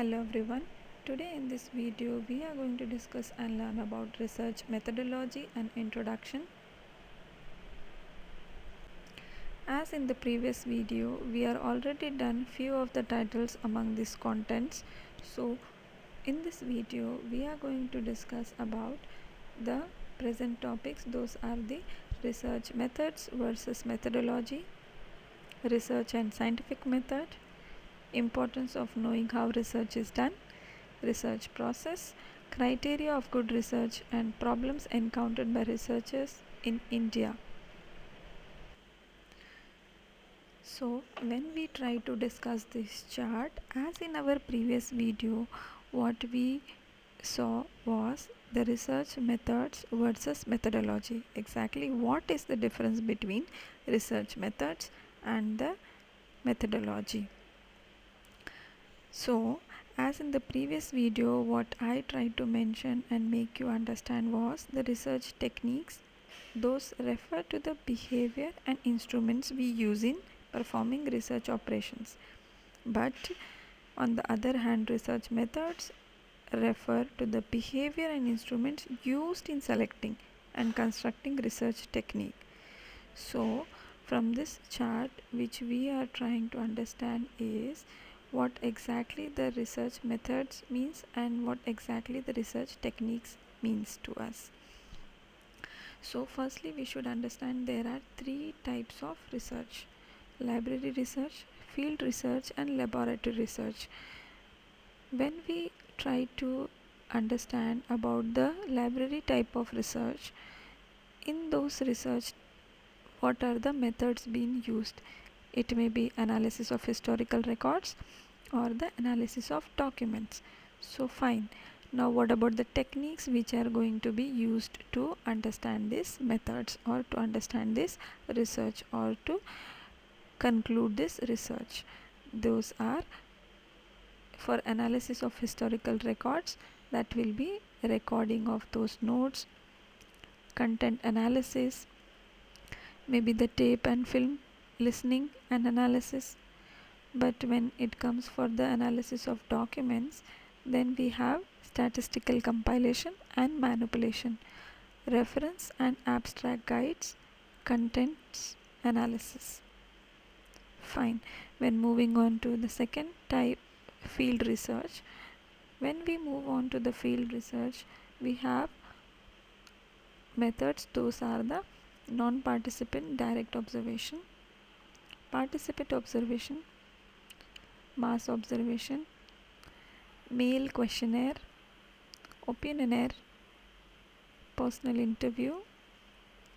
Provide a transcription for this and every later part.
Hello everyone. Today in this video we are going to discuss and learn about research methodology and introduction. As in the previous video we are already done few of the titles among these contents. So in this video we are going to discuss about the present topics. Those are the research methods versus methodology, research and scientific method, importance of knowing how research is done, research process, criteria of good research, and problems encountered by researchers in India. So when we try to discuss this chart, as in our previous video, what we saw was the research methods versus methodology. Exactly what is the difference between research methods and the methodology. So as in the previous video, what I tried to mention and make you understand was the research techniques. Those refer to the behavior and instruments we use in performing research operations. But on the other hand, research methods refer to the behavior and instruments used in selecting and constructing research technique. So from this chart, which we are trying to understand is what exactly the research methods means and what exactly the research techniques means to us. So firstly we should understand there are three types of research: library research, field research, and laboratory research. When we try to understand about the library type of research, in those research what are the methods being used? It may be analysis of historical records or the analysis of documents. So fine. Now what about the techniques which are going to be used to understand these methods or to understand this research or to conclude this research? Those are, for analysis of historical records, that will be recording of those notes, content analysis, maybe the tape and film listening and analysis. But when it comes for the analysis of documents, then we have statistical compilation and manipulation, reference and abstract guides, contents analysis. Fine. When moving on to the second type, field research. When we move on to the field research, we have methods. Those are the non-participant direct observation, participant observation, mass observation, mail questionnaire, opinionaire, personal interview,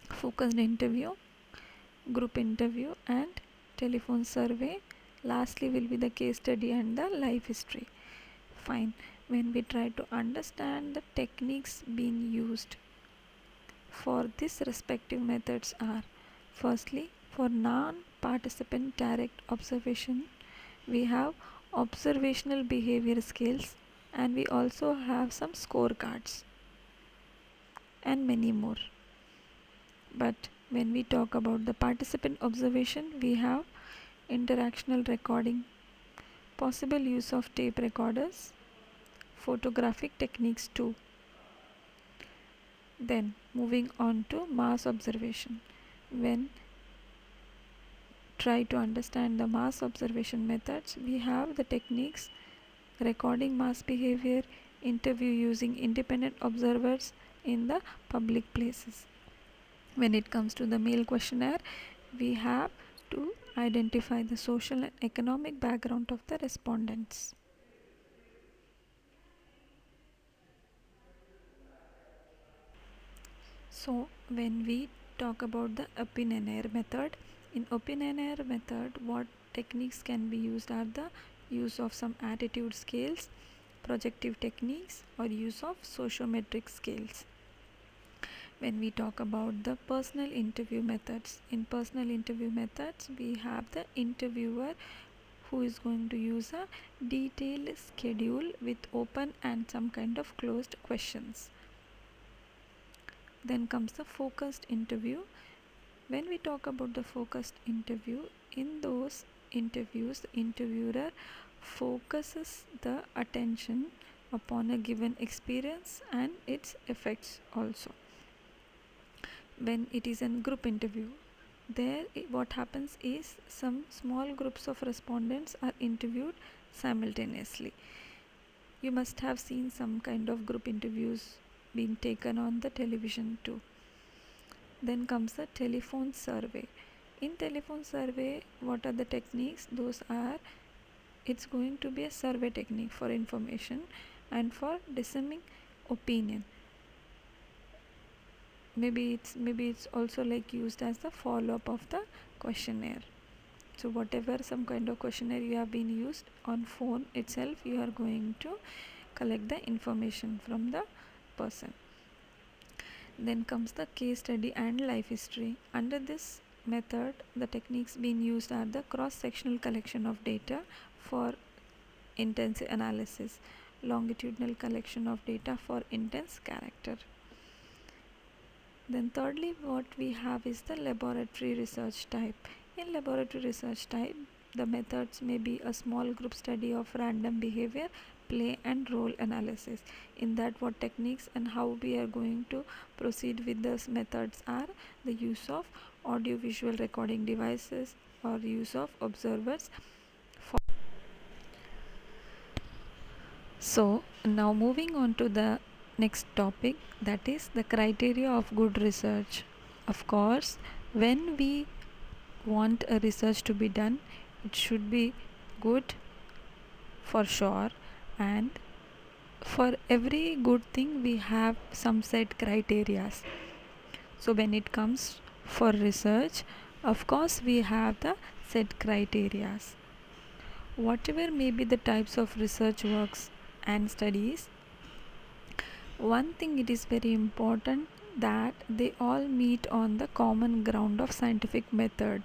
focused interview, group interview, and telephone survey. Lastly will be the case study and the life history. Fine. When we try to understand the techniques being used for these respective methods are, firstly, for non-participant direct observation we have observational behavior scales, and we also have some scorecards and many more. But when we talk about the participant observation, we have interactional recording, possible use of tape recorders, photographic techniques too. Then moving on to mass observation. When try to understand the mass observation methods, we have the techniques recording mass behavior, interview using independent observers in the public places. When it comes to the mail questionnaire, we have to identify the social and economic background of the respondents. So when we talk about the opinionaire method, in opinionaire method what techniques can be used are the use of some attitude scales, projective techniques, or use of sociometric scales. When we talk about the personal interview methods, in personal interview methods we have the interviewer who is going to use a detailed schedule with open and some kind of closed questions. Then comes the focused interview. When we talk about the focused interview, in those interviews the interviewer focuses the attention upon a given experience and its effects also. When it is a group interview, there what happens is some small groups of respondents are interviewed simultaneously. You must have seen some kind of group interviews being taken on the television too. Then comes the telephone survey. In telephone survey, what are the techniques? Those are, it's going to be a survey technique for information and for discerning opinion. Maybe it's also like used as the follow-up of the questionnaire. So whatever some kind of questionnaire you have been used on phone itself, you are going to collect the information from the person. Then comes the case study and life history. Under this method, the techniques being used are the cross-sectional collection of data for intensive analysis, longitudinal collection of data for intense character. Then thirdly, what we have is the laboratory research type. In laboratory research type, the methods may be a small group study of random behavior, play and role analysis. In that, what techniques and how we are going to proceed with those methods are the use of audio-visual recording devices or use of observers. So now moving on to the next topic, that is the criteria of good research. Of course, when we want a research to be done, it should be good for sure, and for every good thing we have some set criteria. So when it comes for research, of course we have the set criteria. Whatever may be the types of research works and studies, one thing it is very important that they all meet on the common ground of scientific method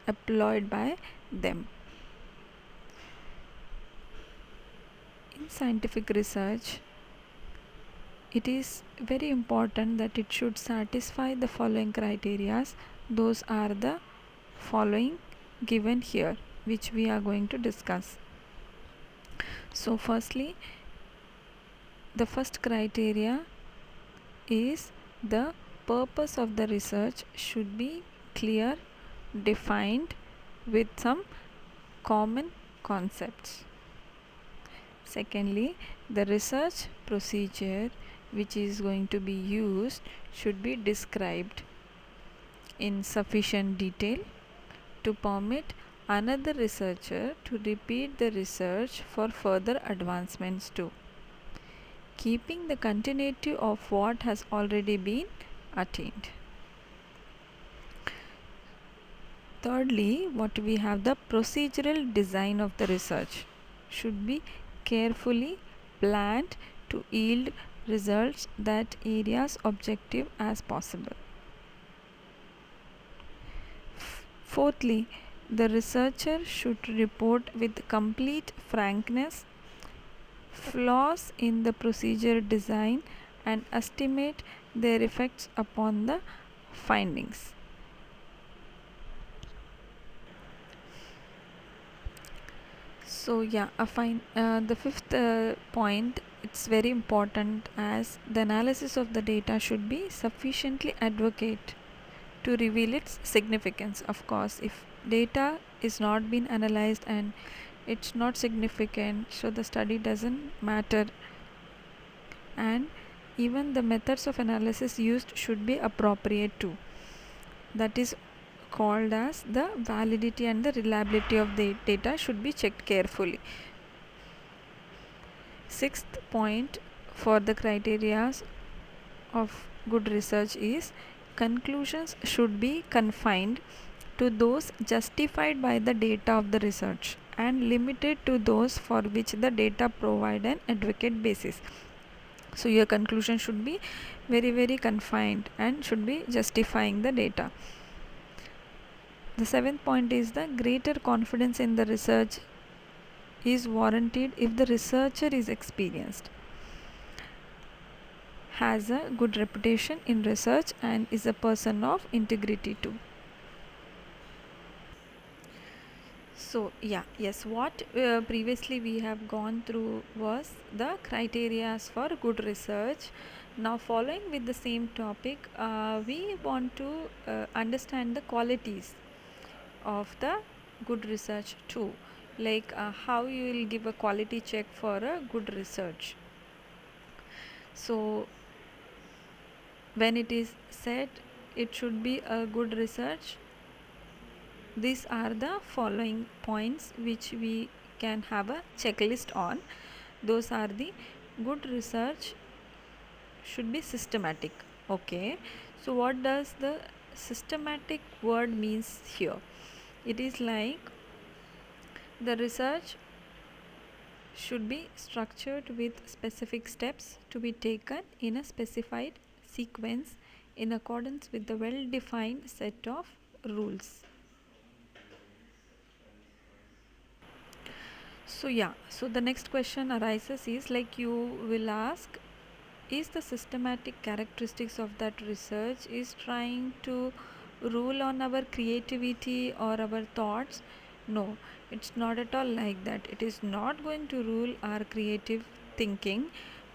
employed by them. In scientific research, it is very important that it should satisfy the following criteria. Those are the following given here, which we are going to discuss. So firstly, the first criteria is the purpose of the research should be clear, defined with some common concepts. Secondly, the research procedure which is going to be used should be described in sufficient detail to permit another researcher to repeat the research for further advancements too, keeping the continuity of what has already been attained. Thirdly, what we have, the procedural design of the research should be carefully planned to yield results that areas objective as possible. Fourthly, the researcher should report with complete frankness flaws in the procedure design and estimate their effects upon the findings. So yeah, the fifth point, it's very important, as the analysis of the data should be sufficiently advocate to reveal its significance. Of course, if data is not being analyzed and it's not significant, so the study doesn't matter, and even the methods of analysis used should be appropriate too. That is called as the validity and the reliability of the data should be checked carefully. Sixth point for the criteria of good research is conclusions should be confined to those justified by the data of the research and limited to those for which the data provide an adequate basis. So your conclusion should be very confined and should be justifying the data. The seventh point is the greater confidence in the research is warranted if the researcher is experienced, has a good reputation in research, and is a person of integrity too. So yeah, yes, what previously we have gone through was the criteria for good research. Now following with the same topic, we want to understand the qualities of the good research too, like how you will give a quality check for a good research. So when it is said it should be a good research, these are the following points which we can have a checklist on. Those are the good research should be systematic. Okay, so what does the systematic word means here? It is like the research should be structured with specific steps to be taken in a specified sequence in accordance with the well defined set of rules. So yeah, so the next question arises is like you will ask, is the systematic characteristics of that research is trying to rule on our creativity or our thoughts? No, it's not at all like that. It is not going to rule our creative thinking,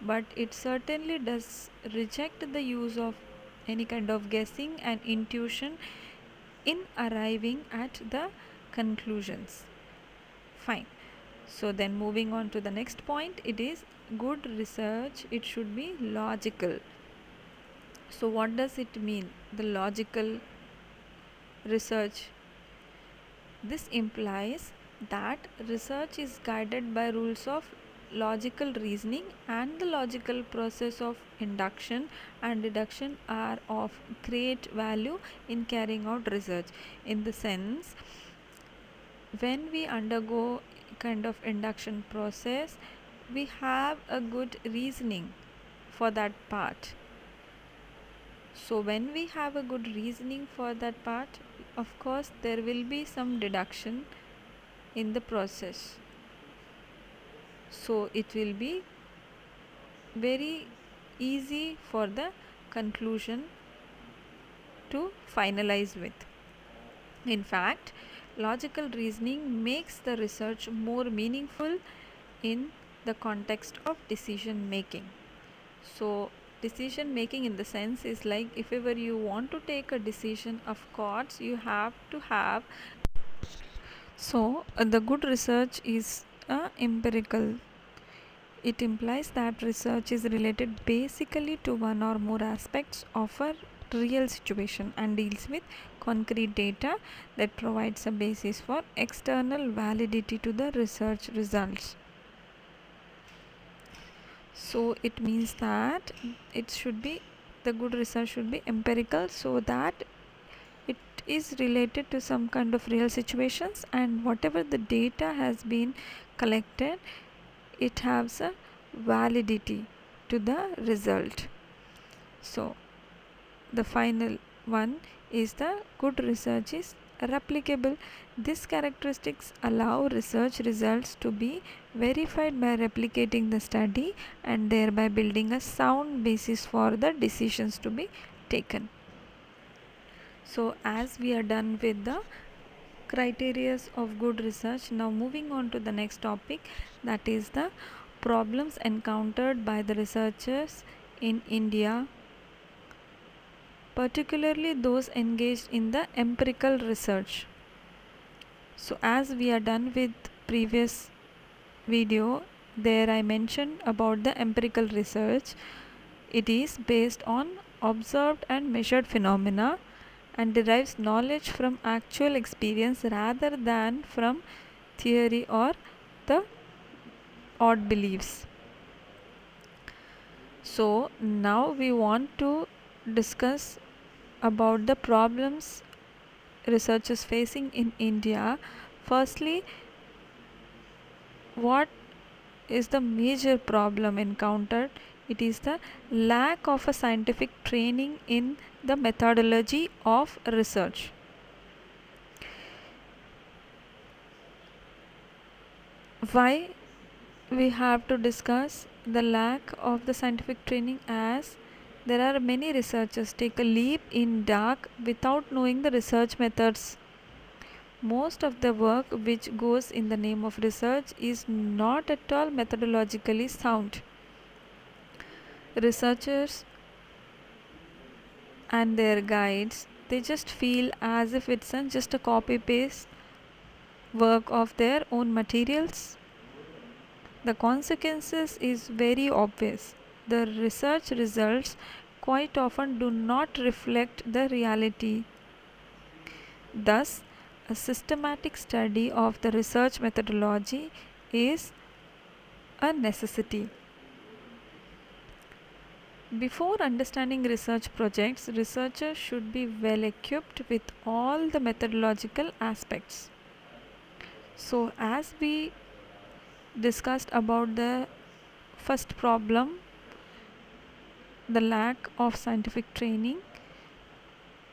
but it certainly does reject the use of any kind of guessing and intuition in arriving at the conclusions. Fine. So then moving on to the next point, it is good research, it should be logical. So what does it mean, the logical research? This implies that research is guided by rules of logical reasoning, and the logical process of induction and deduction are of great value in carrying out research. In the sense, when we undergo kind of induction process, we have a good reasoning for that part. So when we have a good reasoning for that part, of course there will be some deduction in the process, so it will be very easy for the conclusion to finalize with. In fact, logical reasoning makes the research more meaningful in the context of decision making. So decision making in the sense is like, if ever you want to take a decision, of course you have to have. So the good research is empirical. It implies that research is related basically to one or more aspects of a real situation and deals with concrete data that provides a basis for external validity to the research results. So it means that it should be, the good research should be empirical, so that it is related to some kind of real situations, and whatever the data has been collected, it has a validity to the result. So the final one is the good research is replicable. These characteristics allow research results to be verified by replicating the study and thereby building a sound basis for the decisions to be taken. So as we are done with the criteria of good research, now moving on to the next topic, that is the problems encountered by the researchers in India, particularly those engaged in the empirical research. So as we are done with previous video, there I mentioned about the empirical research. It is based on observed and measured phenomena and derives knowledge from actual experience rather than from theory or the odd beliefs. So now we want to discuss about the problems researchers facing in India. Firstly, what is the major problem encountered? It is the lack of a scientific training in the methodology of research. Why we have to discuss the lack of the scientific training? As there are many researchers take a leap in dark without knowing the research methods. Most of the work which goes in the name of research is not at all methodologically sound. Researchers and their guides, they just feel as if it's just a copy paste work of their own materials. The consequences is very obvious. The research results quite often do not reflect the reality. Thus, a systematic study of the research methodology is a necessity. Before understanding research projects, researchers should be well equipped with all the methodological aspects. So, as we discussed about the first problem, the lack of scientific training,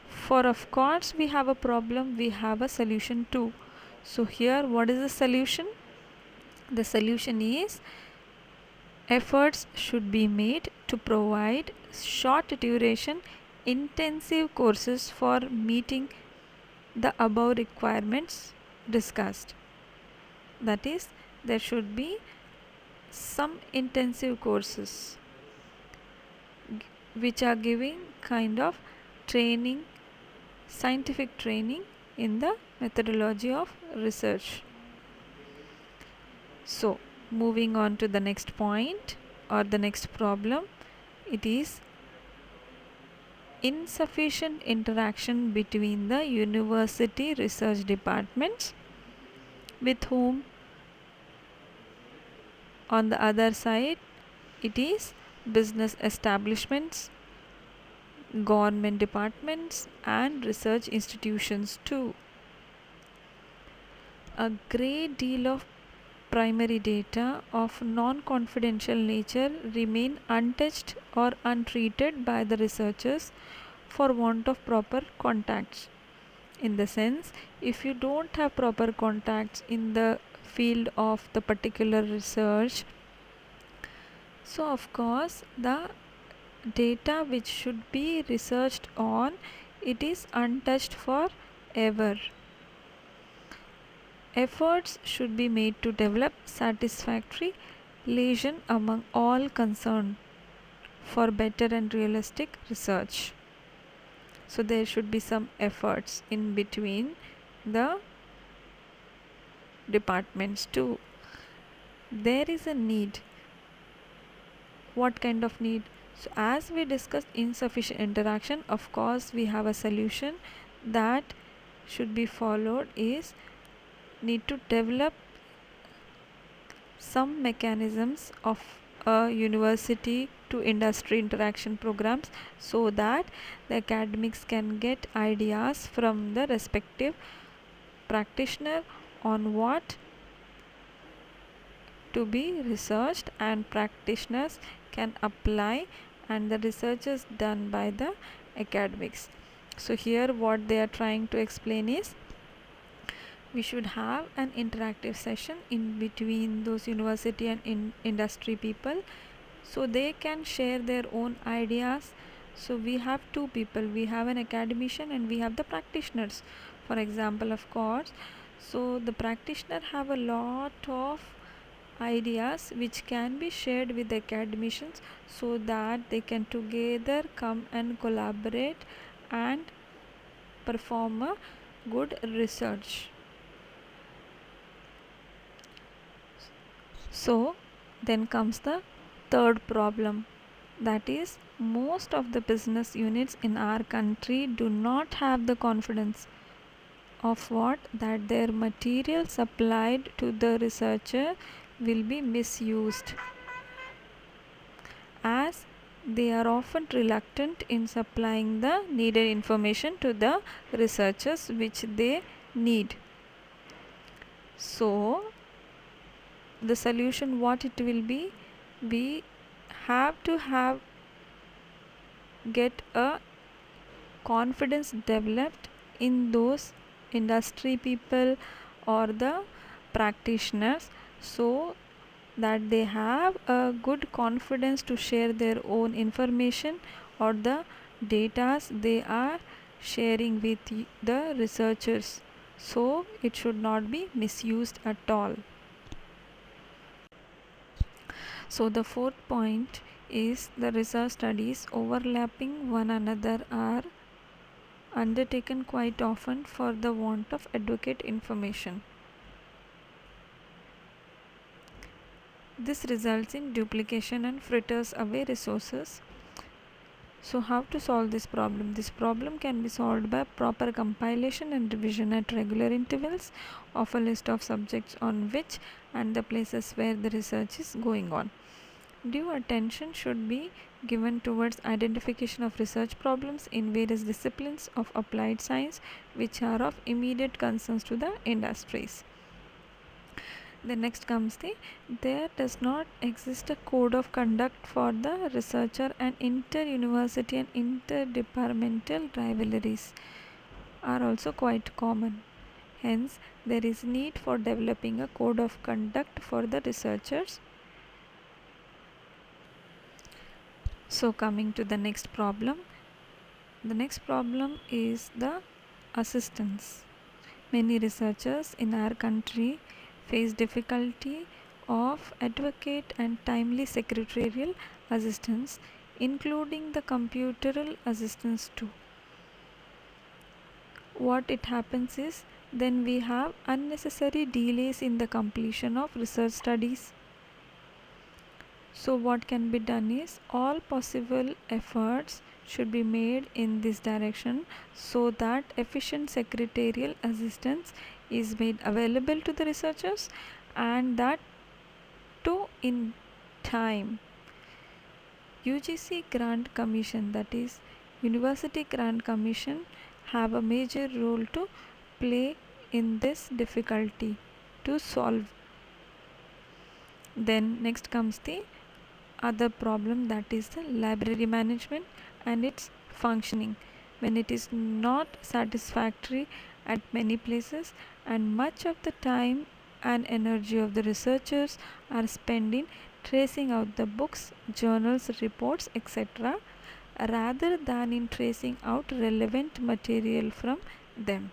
for of course we have a problem, we have a solution too. So, here what is the solution? The solution is efforts should be made to provide short duration intensive courses for meeting the above requirements discussed. That is, there should be some intensive courses which are giving kind of training, scientific training in the methodology of research. So, moving on to the next point or the next problem, it is insufficient interaction between the university research departments, with whom on the other side it is business establishments, government departments and research institutions too. A great deal of primary data of non-confidential nature remain untouched or untreated by the researchers for want of proper contacts. In the sense, if you don't have proper contacts in the field of the particular research, so of course the data which should be researched on, it is untouched forever. Efforts should be made to develop satisfactory liaison among all concerned for better and realistic research. So there should be some efforts in between the departments too. There is a need. What kind of need? So as we discussed insufficient interaction, of course we have a solution that should be followed is need to develop some mechanisms of a university to industry interaction programs so that the academics can get ideas from the respective practitioner on what to be researched, and practitioners can apply, and the research is done by the academics. So here what they are trying to explain is we should have an interactive session in between those university and industry people so they can share their own ideas. So we have two people, we have an academician and we have the practitioners, for example, of course. So the practitioner have a lot of ideas which can be shared with the academicians so that they can together come and collaborate and perform a good research. So then comes the third problem, that is most of the business units in our country do not have the confidence of what, that their material supplied to the researcher will be misused, as they are often reluctant in supplying the needed information to the researchers which they need. So the solution what it will be, we have to get a confidence developed in those industry people or the practitioners so that they have a good confidence to share their own information or the data they are sharing with the researchers. so it should not be misused at all. So the fourth point is the research studies overlapping one another are undertaken quite often for the want of adequate information. This results in duplication and fritters away resources. So how to solve this problem? This problem can be solved by proper compilation and revision at regular intervals of a list of subjects on which and the places where the research is going on. Due attention should be given towards identification of research problems in various disciplines of applied science which are of immediate concerns to the industries. The next comes there does not exist a code of conduct for the researcher, and inter-university and interdepartmental rivalries are also quite common. Hence, there is need for developing a code of conduct for the researchers. So coming to the next problem is the assistance. Many researchers in our country face difficulty of adequate and timely secretarial assistance, including the computeral assistance too. What it happens is, then we have unnecessary delays in the completion of research studies. So what can be done is, all possible efforts should be made in this direction so that efficient secretarial assistance is made available to the researchers, and that too in time. UGC Grant Commission, that is University Grant Commission, have a major role to play in this difficulty to solve. Then next comes the other problem, that is the library management and its functioning. When it is not satisfactory at many places, and much of the time and energy of the researchers are spent in tracing out the books, journals, reports, etc., rather than in tracing out relevant material from them.